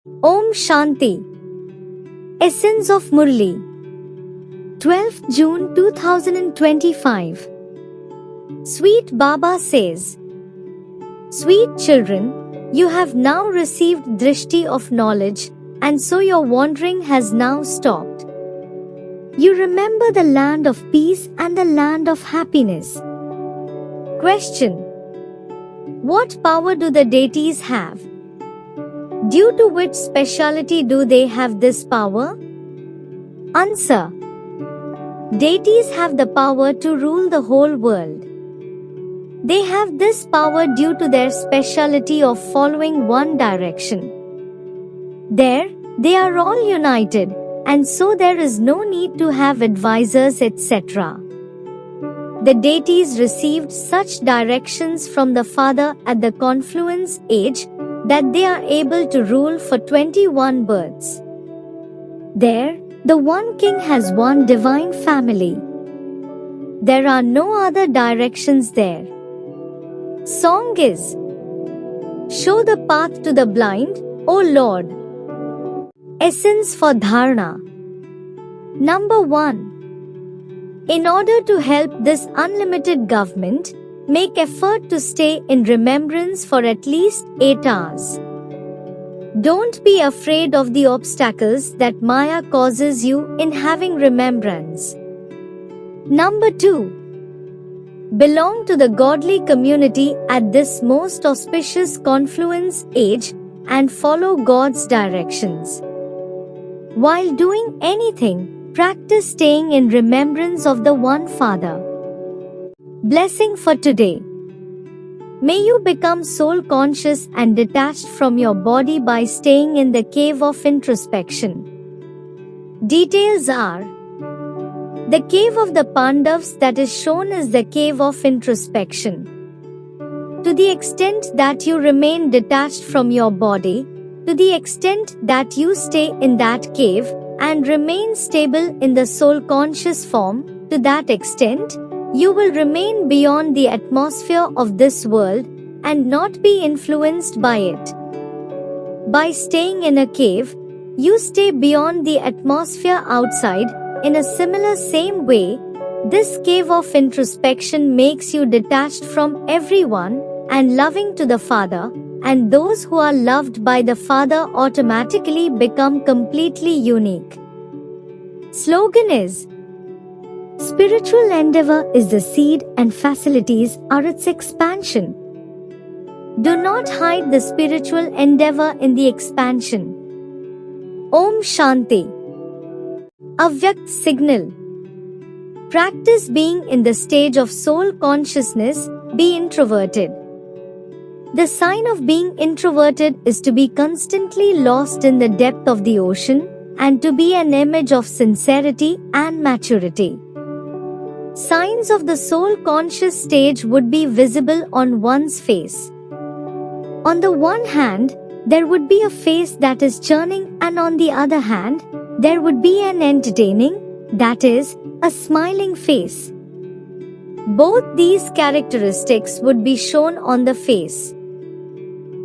Om Shanti. Essence of Murli. 12th June 2025. Sweet Baba says, Sweet children, you have now received drishti of knowledge, and so your wandering has now stopped. You remember the land of peace and the land of happiness. Question: what power do the deities have? Due to which speciality do they have this power? Answer: deities have the power to rule the whole world. They have this power due to their speciality of following one direction. There, they are all united, and so there is no need to have advisors, etc. The deities received such directions from the Father at the confluence age that they are able to rule for 21 births. There, the one king has one divine family. There are no other directions there. Song is: show the path to the blind, O Lord. Essence for Dharana. Number 1. In order to help this unlimited government, make effort to stay in remembrance for at least 8 hours. Don't be afraid of the obstacles that Maya causes you in having remembrance. Number 2. Belong to the godly community at this most auspicious confluence age and follow God's directions. While doing anything, practice staying in remembrance of the One Father. Blessing for today. May you become soul conscious and detached from your body by staying in the cave of introspection. Details are: the cave of the Pandavas that is shown is the cave of introspection. To the extent that you remain detached from your body, to the extent that you stay in that cave and remain stable in the soul conscious form, to that extent, you will remain beyond the atmosphere of this world and not be influenced by it. By staying in a cave, you stay beyond the atmosphere outside. In a similar same way, this cave of introspection makes you detached from everyone and loving to the Father, and those who are loved by the Father automatically become completely unique. Slogan is: spiritual endeavor is the seed and facilities are its expansion. Do not hide the spiritual endeavor in the expansion. Om Shanti. Avyakt signal. Practice being in the stage of soul consciousness, be introverted. The sign of being introverted is to be constantly lost in the depth of the ocean and to be an image of sincerity and maturity. Signs of the soul conscious stage would be visible on one's face. On the one hand, there would be a face that is churning, and on the other hand, there would be an entertaining, that is, a smiling face. Both these characteristics would be shown on the face.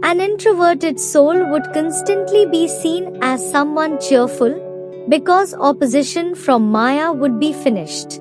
An introverted soul would constantly be seen as someone cheerful, because opposition from Maya would be finished.